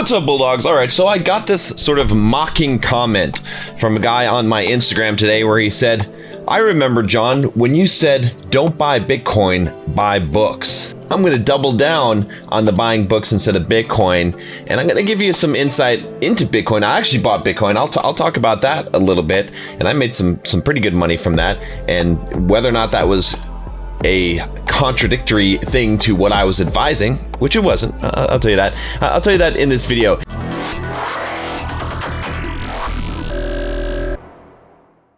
What's up, Bulldogs? All right, so I got this sort of mocking comment from a guy on my Instagram today where he said, I remember, John, when you said, don't buy Bitcoin, buy books. I'm going to double down on the buying books instead of Bitcoin, and I'm going to give you some insight into Bitcoin. I actually bought Bitcoin. I'll talk about that a little bit, and I made some pretty good money from that, and whether or not that was a contradictory thing to what I was advising, which it wasn't. I'll tell you that. I'll tell you that in this video.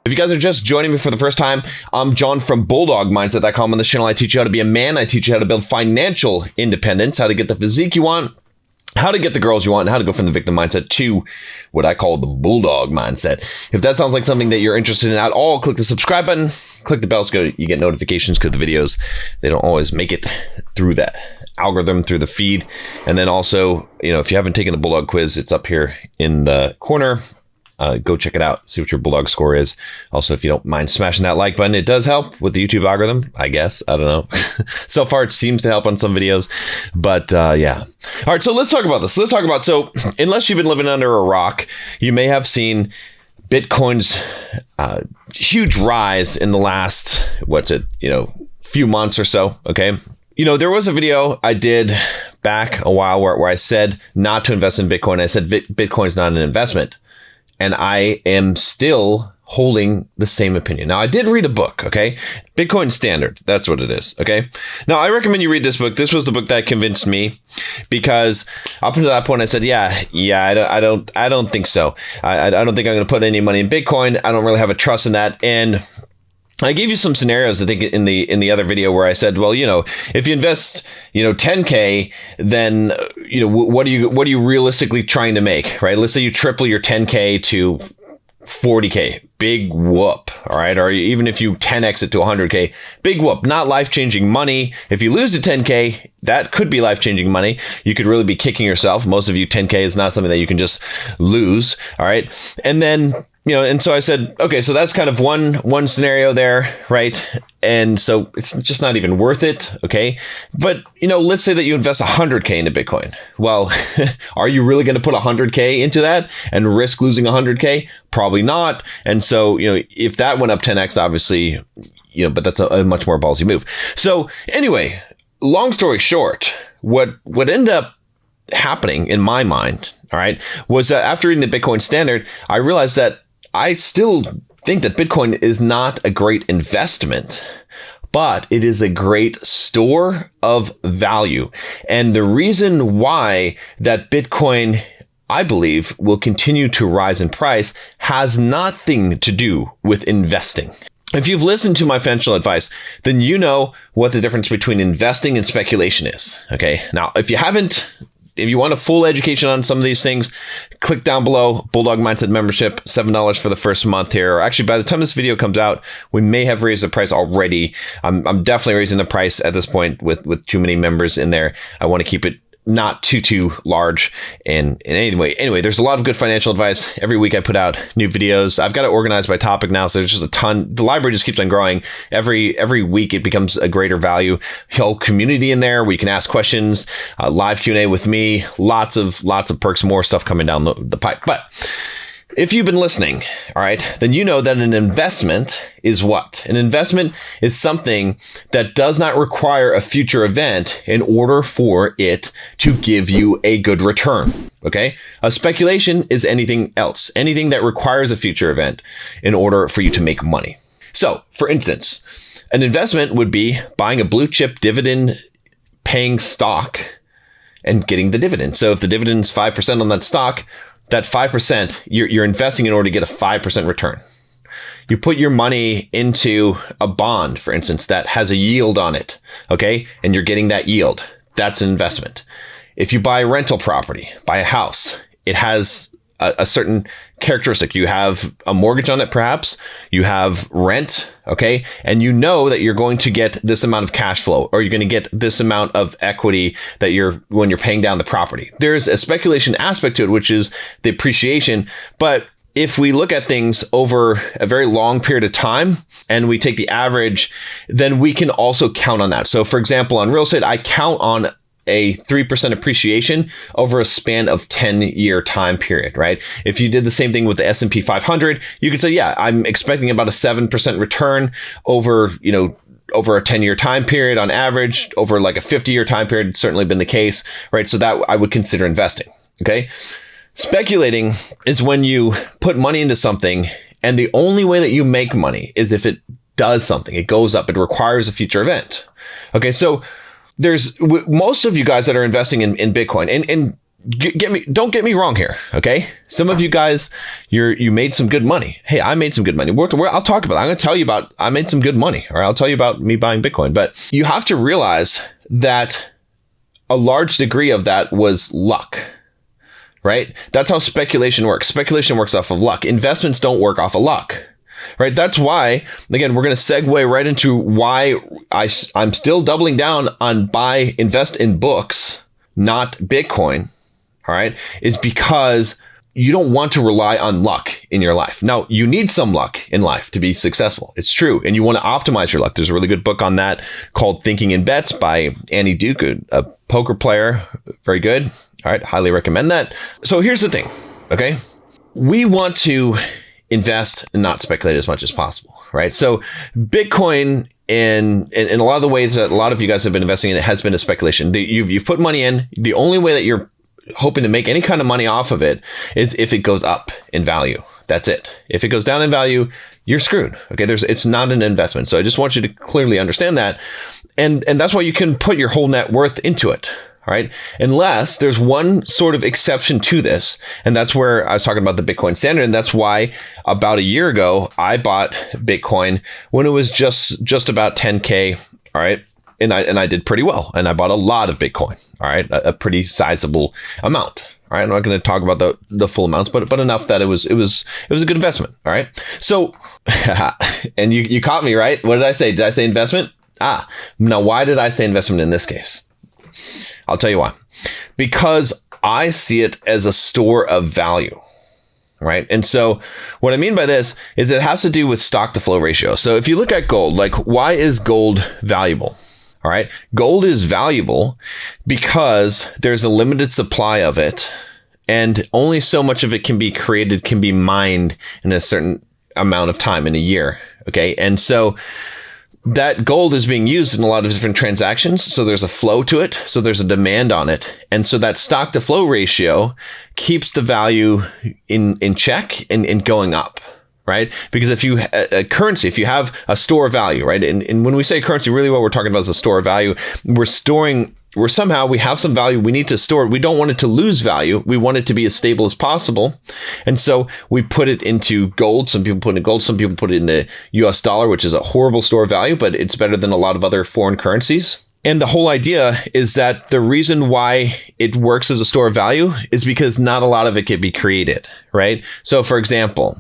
If you guys are just joining me for the first time, I'm John from BulldogMindset.com. On this channel, I teach you how to be a man. I teach you how to build financial independence, how to get the physique you want, how to get the girls you want, and how to go from the victim mindset to what I call the Bulldog mindset. If that sounds like something that you're interested in at all, click the subscribe button, click the bell so you get notifications, because the videos, they don't always make it through that algorithm, through the feed. And then also, if you haven't taken the Bulldog quiz, it's up here in the corner. Go check it out, see what your Bulldog score is. Also, if you don't mind smashing that like button, it does help with the YouTube algorithm, I guess. I don't know. So far, it seems to help on some videos, but yeah. All right, so let's talk about this. So unless you've been living under a rock, you may have seen Bitcoin's huge rise in the last, few months or so, okay? There was a video I did back a while where I said not to invest in Bitcoin. I said Bitcoin's not an investment. And I am still holding the same opinion. Now, I did read a book, okay? Bitcoin Standard, that's what it is, okay? Now, I recommend you read this book. This was the book that convinced me, because up until that point, I said, I don't think so. I don't think I'm going to put any money in Bitcoin. I don't really have a trust in that. And I gave you some scenarios, I think, in the other video where I said, well, if you invest, 10K, then, what are you realistically trying to make, right? Let's say you triple your 10K to 40K, big whoop, all right? Or even if you 10X it to 100K, big whoop, not life-changing money. If you lose to 10K, that could be life-changing money. You could really be kicking yourself. Most of you, 10K is not something that you can just lose, all right? And then, and so I said, okay, so that's kind of one scenario there, right? And so it's just not even worth it, okay? But, let's say that you invest 100K into Bitcoin. Well, are you really going to put 100K into that and risk losing 100K? Probably not. And so, if that went up 10X, obviously, but that's a much more ballsy move. So anyway, long story short, what ended up happening in my mind, all right, was that after reading the Bitcoin Standard, I realized that I still think that Bitcoin is not a great investment, but it is a great store of value. And the reason why that Bitcoin, I believe, will continue to rise in price has nothing to do with investing. If you've listened to my financial advice, then you know what the difference between investing and speculation is. Okay. Now, if you want a full education on some of these things, click down below, Bulldog Mindset membership, $7 for the first month here. Or actually, by the time this video comes out, we may have raised the price already. I'm definitely raising the price at this point with too many members in there. I want to keep it not too large. And anyway, there's a lot of good financial advice. Every week I put out new videos. I've got it organized by topic now, so there's just a ton. The library just keeps on growing. Every week it becomes a greater value. Whole community in there where you can ask questions, live Q&A with me, lots of perks, more stuff coming down the pipe. But if you've been listening, all right, then you know that an investment is what? An investment is something that does not require a future event in order for it to give you a good return, okay? A speculation is anything else, anything that requires a future event in order for you to make money. So, for instance, an investment would be buying a blue chip dividend paying stock and getting the dividend. So if the dividend's 5% on that stock, that 5%, you're investing in order to get a 5% return. You put your money into a bond, for instance, that has a yield on it, okay? And you're getting that yield. That's an investment. If you buy a rental property, buy a house, it has a certain characteristic. You have a mortgage on it, perhaps. You have rent, okay? And you know that you're going to get this amount of cash flow, or you're going to get this amount of equity that when you're paying down the property. There's a speculation aspect to it, which is the appreciation. But if we look at things over a very long period of time and we take the average, then we can also count on that. So for example, on real estate, I count on a 3% appreciation over a span of 10-year time period, right? If you did the same thing with the S&P 500, you could say, yeah, I'm expecting about a 7% return over, over a 10-year time period on average. Over like a 50-year time period, it's certainly been the case, right? So that I would consider investing, okay? Speculating is when you put money into something and the only way that you make money is if it does something, it goes up, it requires a future event. Okay, so there's most of you guys that are investing in Bitcoin, and don't get me wrong here, okay? Some of you guys, you made some good money. Hey, I made some good money. I'll talk about it. I'm going to tell you about, I made some good money, or I'll tell you about me buying Bitcoin. But you have to realize that a large degree of that was luck, right? That's how speculation works. Speculation works off of luck. Investments don't work off of luck. Right. That's why, again, we're going to segue right into why I'm still doubling down on invest in books, not Bitcoin. All right. Is because you don't want to rely on luck in your life. Now, you need some luck in life to be successful. It's true. And you want to optimize your luck. There's a really good book on that called Thinking in Bets by Annie Duke, a poker player. Very good. All right. Highly recommend that. So here's the thing. OK, we want to invest and not speculate as much as possible, right? So Bitcoin, in a lot of the ways that a lot of you guys have been investing in, it has been a speculation. You've put money in. The only way that you're hoping to make any kind of money off of it is if it goes up in value. That's it. If it goes down in value, you're screwed. Okay, it's not an investment. So I just want you to clearly understand that, and that's why you can put your whole net worth into it. All right. Unless there's one sort of exception to this. And that's where I was talking about the Bitcoin standard. And that's why about a year ago, I bought Bitcoin when it was just about 10K. All right. And I did pretty well. And I bought a lot of Bitcoin. All right. A pretty sizable amount. All right. I'm not going to talk about the full amounts, but enough that it was a good investment. All right. So, and you caught me, right? What did I say? Did I say investment? Now, why did I say investment in this case? I'll tell you why. Because I see it as a store of value, right? And so what I mean by this is it has to do with stock to flow ratio. So if you look at gold, like, why is gold valuable? All right. Gold is valuable because there's a limited supply of it, and only so much of it can be created, can be mined in a certain amount of time in a year. Okay. And so that gold is being used in a lot of different transactions. So there's a flow to it. So there's a demand on it. And so that stock to flow ratio keeps the value in check and going up, right? Because if you a currency, if you have a store of value, right? And when we say currency, really what we're talking about is a store of value. We have some value. We need to store it. We don't want it to lose value. We want it to be as stable as possible. And so we put it into gold. Some people put it in gold. Some people put it in the US dollar, which is a horrible store of value, but it's better than a lot of other foreign currencies. And the whole idea is that the reason why it works as a store of value is because not a lot of it can be created, right? So for example,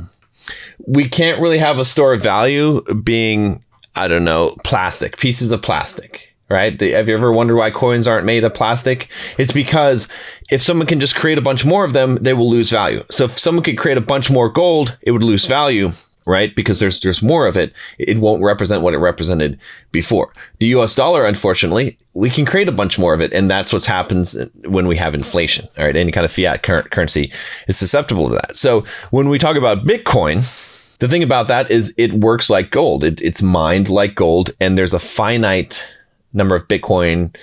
we can't really have a store of value being, I don't know, plastic, pieces of plastic. Right? Have you ever wondered why coins aren't made of plastic? It's because if someone can just create a bunch more of them, they will lose value. So if someone could create a bunch more gold, it would lose value, right? Because there's more of it. It won't represent what it represented before. The US dollar, unfortunately, we can create a bunch more of it. And that's what happens when we have inflation. All right. Any kind of fiat currency is susceptible to that. So when we talk about Bitcoin, the thing about that is it works like gold. It's mined like gold. And there's a finite number of Bitcoin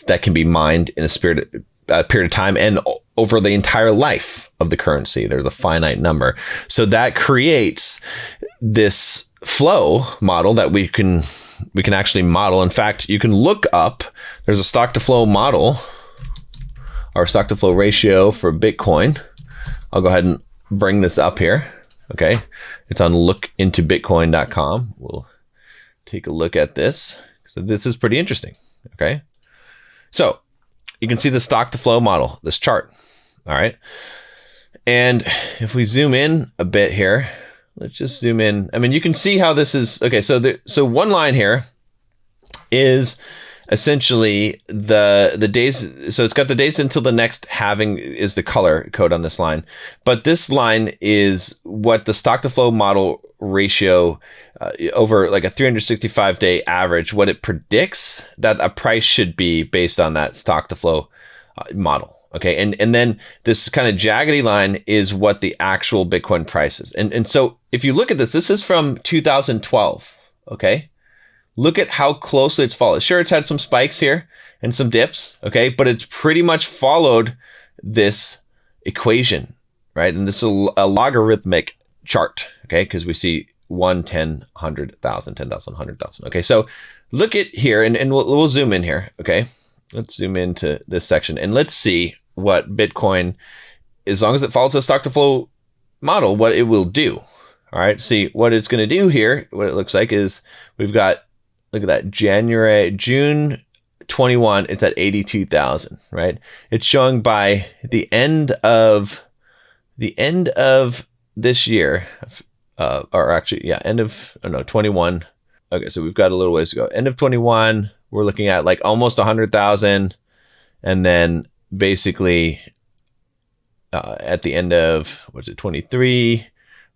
that can be mined in a period of time, and over the entire life of the currency, there's a finite number. So that creates this flow model that we can actually model. In fact, you can look up, there's a stock to flow model, or stock to flow ratio for Bitcoin. I'll go ahead and bring this up here. Okay. It's on lookintobitcoin.com. We'll take a look at this. So this is pretty interesting. Okay. So you can see the stock to flow model, this chart. All right. And if we zoom in a bit here, let's just zoom in. I mean, you can see how this is. Okay. So one line here is essentially the days. So it's got the days until the next halving is the color code on this line. But this line is what the stock to flow model ratio over like a 365-day average, what it predicts that a price should be based on that stock to flow model. Okay. And then this kind of jaggedy line is what the actual Bitcoin price is. And so if you look at this is from 2012. Okay. Look at how closely it's followed. Sure, it's had some spikes here and some dips. Okay. But it's pretty much followed this equation, right? And this is a logarithmic chart. Okay. Because we see 1, 10, 100,000, 10,000, 100,000. Okay. So look at here and we'll zoom in here. Okay. Let's zoom into this section and let's see what Bitcoin, as long as it follows the stock to flow model, what it will do. All right. See what it's going to do here. What it looks like is we've got, look at that, June 21, it's at 82,000, right? It's showing by the end of this year, or actually, yeah, 21. Okay. So we've got a little ways to go. End of 21. We're looking at like almost 100,000. And then basically at the end of, 23,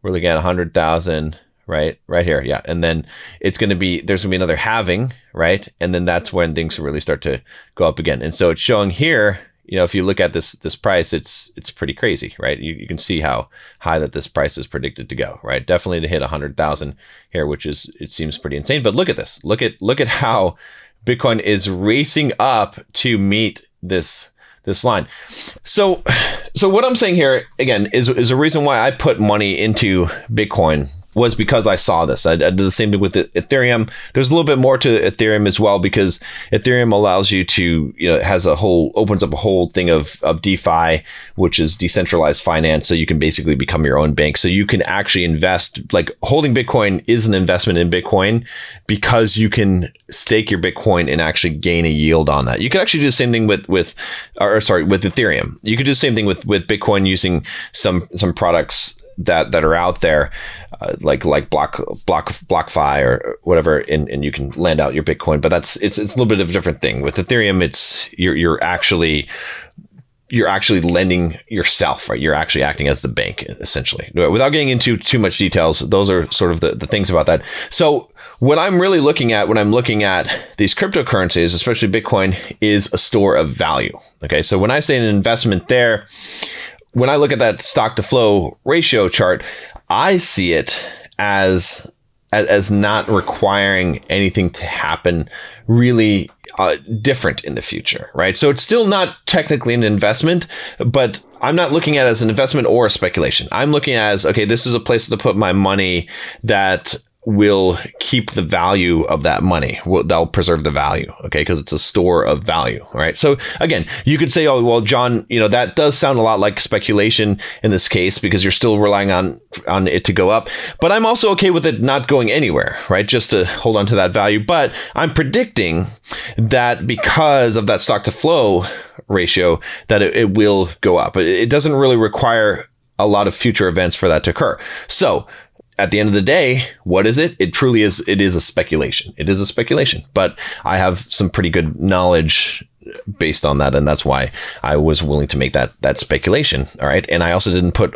we're looking at 100,000, right here. Yeah. And then there's going to be another halving, right? And then that's when things really start to go up again. And so it's showing here, if you look at this price, it's pretty crazy, right? You can see how high that this price is predicted to go, right? Definitely to hit 100,000 here, it seems pretty insane. But look at this. Look at how Bitcoin is racing up to meet this line. So what I'm saying here again is a reason why I put money into Bitcoin was because I saw this. I did the same thing with Ethereum. There's a little bit more to Ethereum as well, because Ethereum allows you to, opens up a whole thing of DeFi, which is decentralized finance. So you can basically become your own bank. So you can actually invest, like holding Bitcoin is an investment in Bitcoin because you can stake your Bitcoin and actually gain a yield on that. You could actually do the same thing with Ethereum. You could do the same thing with Bitcoin using some products that are out there, like BlockFi or whatever, and you can lend out your Bitcoin. But it's a little bit of a different thing. With Ethereum, it's you're actually lending yourself, right? You're actually acting as the bank, essentially. Without getting into too much details, those are sort of the things about that. So what I'm really looking at when I'm looking at these cryptocurrencies, especially Bitcoin, is a store of value. Okay, so when I say an investment there, when I look at that stock to flow ratio chart, I see it as not requiring anything to happen really different in the future, right? So it's still not technically an investment, but I'm not looking at it as an investment or a speculation. I'm looking at it as, okay, this is a place to put my money that will keep the value of that money. That'll preserve the value, okay? Because it's a store of value, all right? So again, you could say, oh, well, John, that does sound a lot like speculation in this case because you're still relying on it to go up. But I'm also okay with it not going anywhere, right? Just to hold on to that value. But I'm predicting that because of that stock to flow ratio, that it will go up. It doesn't really require a lot of future events for that to occur. So at the end of the day, what is it? It truly is. It is a speculation. It is a speculation, but I have some pretty good knowledge based on that. And that's why I was willing to make that speculation. All right. And I also didn't put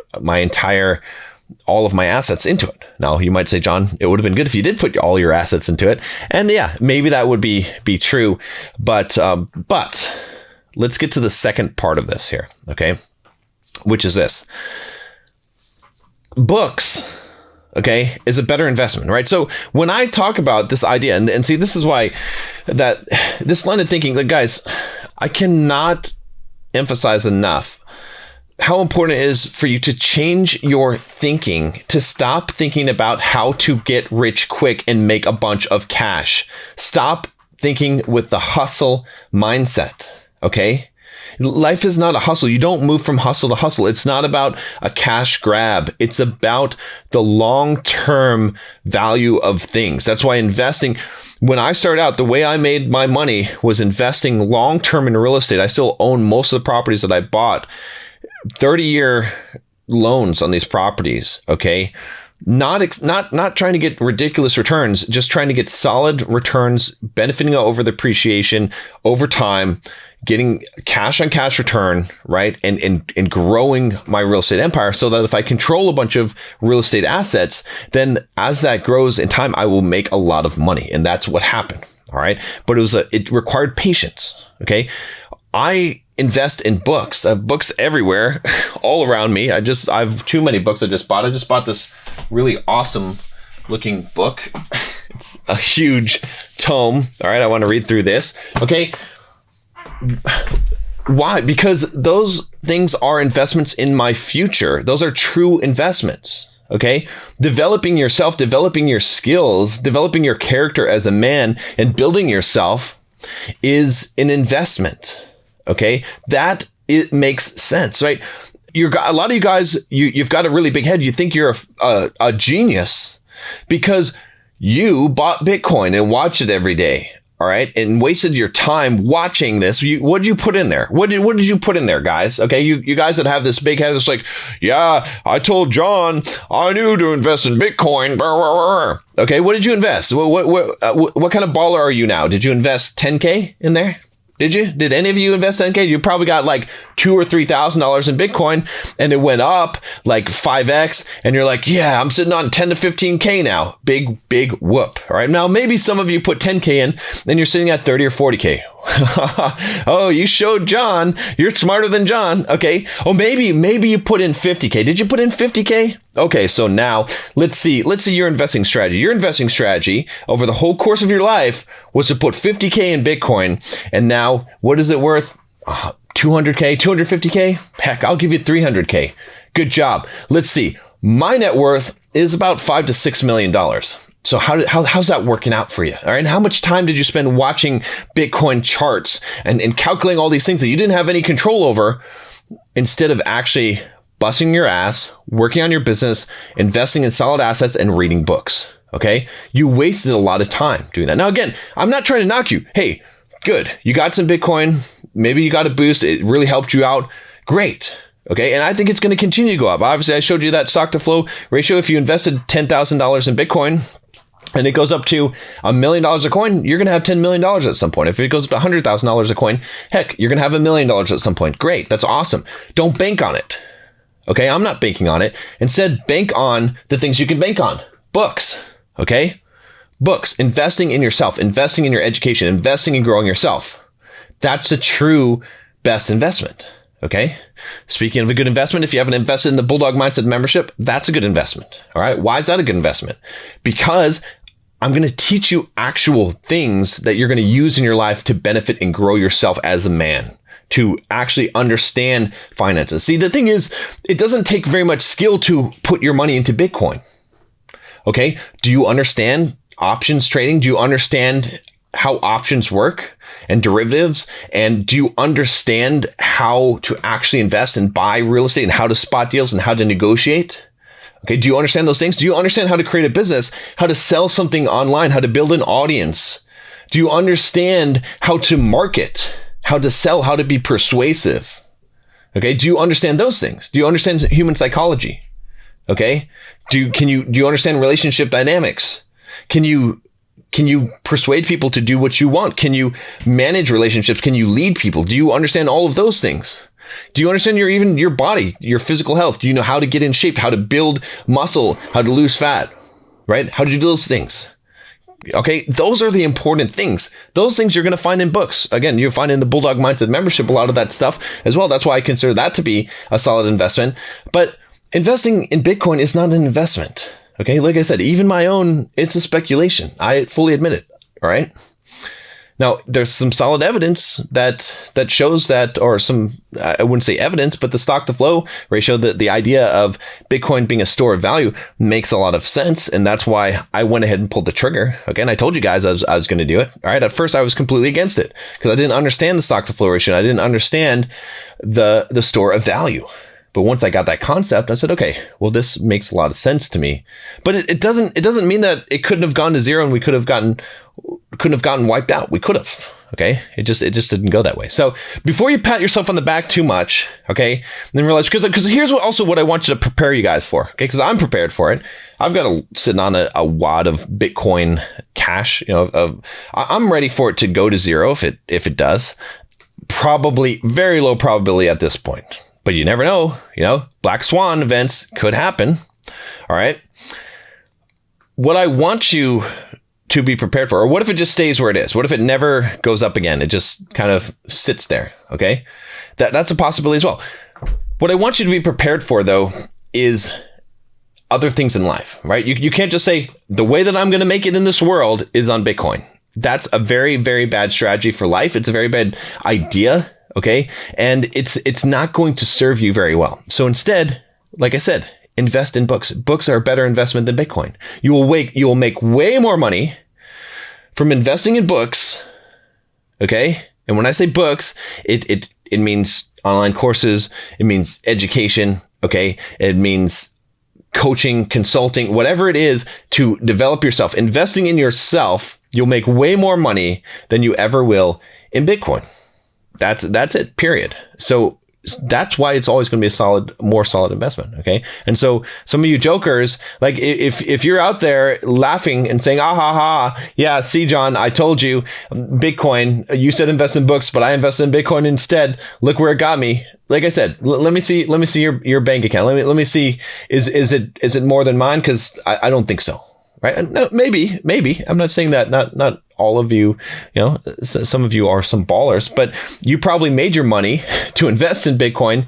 all of my assets into it. Now you might say, John, it would have been good if you did put all your assets into it. And yeah, maybe that would be true. But let's get to the second part of this here. Okay. Which is this. Books, okay, is a better investment, right? So when I talk about this idea, and see, this is why that this line of thinking, like, guys, I cannot emphasize enough how important it is for you to change your thinking, to stop thinking about how to get rich quick and make a bunch of cash. Stop thinking with the hustle mindset, okay? Life is not a hustle. You don't move from hustle to hustle. It's not about a cash grab. It's about the long-term value of things. That's why investing, when I started out, the way I made my money was investing long-term in real estate. I still own most of the properties that I bought. 30-year loans on these properties, okay? Not trying to get ridiculous returns, just trying to get solid returns, benefiting over the appreciation over time, getting cash on cash return, right? And growing my real estate empire so that if I control a bunch of real estate assets, then as that grows in time, I will make a lot of money. And that's what happened. All right. But it required patience. Okay. I invest in books. I have books everywhere, all around me. I have too many books I just bought. I just bought this really awesome looking book. It's a huge tome. All right. I want to read through this. Okay. Why? Because those things are investments in my future. Those are true investments. Okay. Developing yourself, developing your skills, developing your character as a man, and building yourself is an investment. Okay. That it makes sense, right? A lot of you guys, you've got a really big head. You think you're a genius because you bought Bitcoin and watch it every day. All right. And wasted your time watching this. What did you put in there? What did you put in there, guys? Okay. You guys that have this big head, it's like, yeah, I told John I knew to invest in Bitcoin. Okay. What did you invest? What kind of baller are you now? Did you invest 10K in there? Did you? Did any of you invest 10K? You probably got like $2,000 or $3,000 in Bitcoin and it went up like 5x. And you're like, yeah, I'm sitting on 10 to 15K now. Big whoop. All right. Now, maybe some of you put 10K in and you're sitting at 30 or 40K. Oh, you showed John. You're smarter than John. Okay. Oh, maybe you put in 50K. Did you put in 50K? Okay. So now let's see your investing strategy. Your investing strategy over the whole course of your life was to put 50K in Bitcoin. And now what is it worth? 200K, 250K? Heck, I'll give you 300K. Good job. Let's see. My net worth is about $5 to $6 million. So how's that working out for you? All right. And how much time did you spend watching Bitcoin charts and calculating all these things that you didn't have any control over instead of actually busting your ass, working on your business, investing in solid assets and reading books? Okay. You wasted a lot of time doing that. Now, again, I'm not trying to knock you. Hey, good. You got some Bitcoin. Maybe you got a boost. It really helped you out. Great. Okay. And I think it's going to continue to go up. Obviously, I showed you that stock to flow ratio. If you invested $10,000 in Bitcoin, and it goes up to $1 million a coin, you're going to have $10 million at some point. If it goes up to $100,000 a coin, heck, you're going to have $1 million at some point. Great. That's awesome. Don't bank on it. Okay. I'm not banking on it. Instead, bank on the things you can bank on. Books. Okay. Books, investing in yourself, investing in your education, investing in growing yourself. That's a true best investment. Okay. Speaking of a good investment, if you haven't invested in the Bulldog Mindset membership, that's a good investment. All right. Why is that a good investment? Because I'm going to teach you actual things that you're going to use in your life to benefit and grow yourself as a man, to actually understand finances. See, the thing is, it doesn't take very much skill to put your money into Bitcoin. Okay. Do you understand options trading? Do you understand how options work and derivatives? And do you understand how to actually invest and buy real estate and how to spot deals and how to negotiate? Okay. Do you understand those things? Do you understand how to create a business, how to sell something online, how to build an audience? Do you understand how to market, how to sell, how to be persuasive? Okay. Do you understand those things? Do you understand human psychology? Okay. Do you understand relationship dynamics? Can you persuade people to do what you want? Can you manage relationships? Can you lead people? Do you understand all of those things? Do you understand your body, your physical health? Do you know how to get in shape, how to build muscle, how to lose fat, right? How to do those things? Okay. Those are the important things. Those things you're going to find in books. Again, you'll find in the Bulldog Mindset membership, a lot of that stuff as well. That's why I consider that to be a solid investment. But investing in Bitcoin is not an investment. Okay. Like I said, even my own, it's a speculation. I fully admit it. All right. Now, there's some solid evidence that shows that, or some, I wouldn't say evidence, but the stock to flow ratio, the idea of Bitcoin being a store of value makes a lot of sense. And that's why I went ahead and pulled the trigger. Again, I told you guys I was going to do it. All right. At first, I was completely against it because I didn't understand the stock to flow ratio. I didn't understand the store of value. But once I got that concept, I said, okay, well, this makes a lot of sense to me. But it doesn't mean that it couldn't have gone to zero and we couldn't have gotten wiped out. We could have. Okay. It just didn't go that way. So before you pat yourself on the back too much, okay, and then realize, because here's what I want you to prepare you guys for. Okay. Because I'm prepared for it. I've got sitting on a wad of Bitcoin cash, I'm ready for it to go to zero if it does. probably very low probability at this point, but you never know, black swan events could happen. All right. What I want you to be prepared for, or what if it just stays where it is? What if it never goes up again? It just kind of sits there. Okay. That's a possibility as well. What I want you to be prepared for, though, is other things in life, right? You can't just say the way that I'm going to make it in this world is on Bitcoin. That's a very, very bad strategy for life. It's a very bad idea. Okay. And it's not going to serve you very well. So instead, like I said, invest in books. Books are a better investment than Bitcoin. You will make way more money from investing in books. Okay. And when I say books, it means online courses. It means education. Okay. It means coaching, consulting, whatever it is to develop yourself. Investing in yourself, you'll make way more money than you ever will in Bitcoin. That's it, period. So that's why it's always going to be a more solid investment. Okay. And so some of you jokers, like if you're out there laughing and saying, ah, ha, ha, yeah, see, John, I told you Bitcoin, you said invest in books, but I invested in Bitcoin instead. Look where it got me. Like I said, let me see your bank account. Let me see, is it more than mine? Cause I don't think so. Right. No, maybe. I'm not saying that not all of you, some of you are some ballers, but you probably made your money to invest in Bitcoin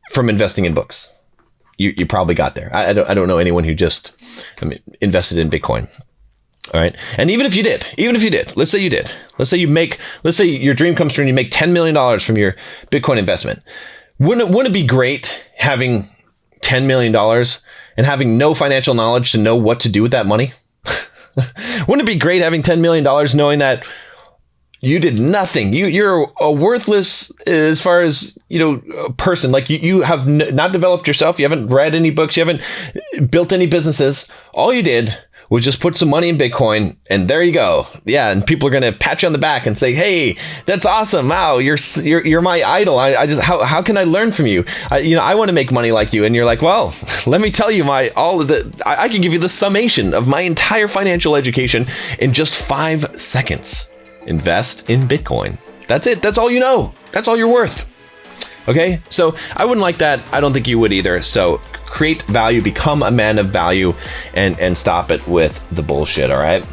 from investing in books. You probably got there. I don't know anyone who just invested in Bitcoin. All right. And even if you did, let's say you did, let's say your dream comes true and you make $10 million from your Bitcoin investment. Wouldn't it be great having $10 million and having no financial knowledge to know what to do with that money? Wouldn't it be great having $10 million knowing that you did nothing? You're a worthless, as far as, a person. Like you have not developed yourself. You haven't read any books. You haven't built any businesses. All you did was just put some money in Bitcoin, and there you go. Yeah, and people are going to pat you on the back and say, "Hey, that's awesome! Wow, you're my idol. I just how can I learn from you? I want to make money like you." And you're like, "Well, let me tell you I can give you the summation of my entire financial education in just 5 seconds. Invest in Bitcoin. That's it. That's all you know. That's all you're worth." Okay, so I wouldn't like that. I don't think you would either. So create value, become a man of value, and stop it with the bullshit. All right.